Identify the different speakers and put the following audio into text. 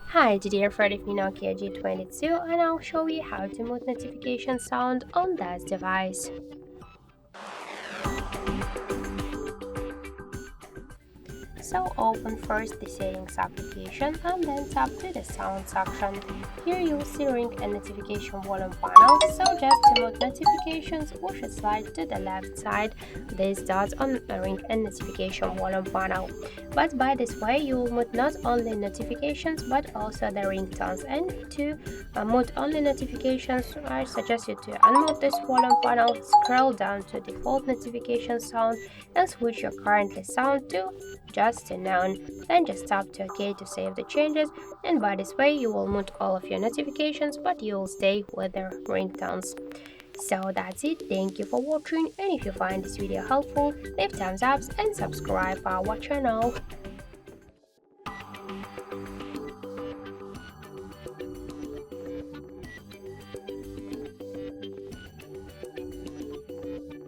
Speaker 1: Hi, today I'm Freddy from Nokia G22 and I'll show you how to mute notification sound on this device. So open first the settings application and then tap to the sound section. Here you'll see ring and notification volume panel, so just to mute notifications push a slide to the left side, this dots on the ring and notification volume panel. But by this way you will mute not only notifications but also the ringtones, and to mute only notifications I suggest you to unmute this volume panel, scroll down to default notification sound and switch your currently sound to just a noun, then just tap to OK to save the changes, and by this way you will mute all of your notifications but you will stay with the ringtones. So that's it, thank you for watching, and if you find this video helpful, leave thumbs up and subscribe our channel.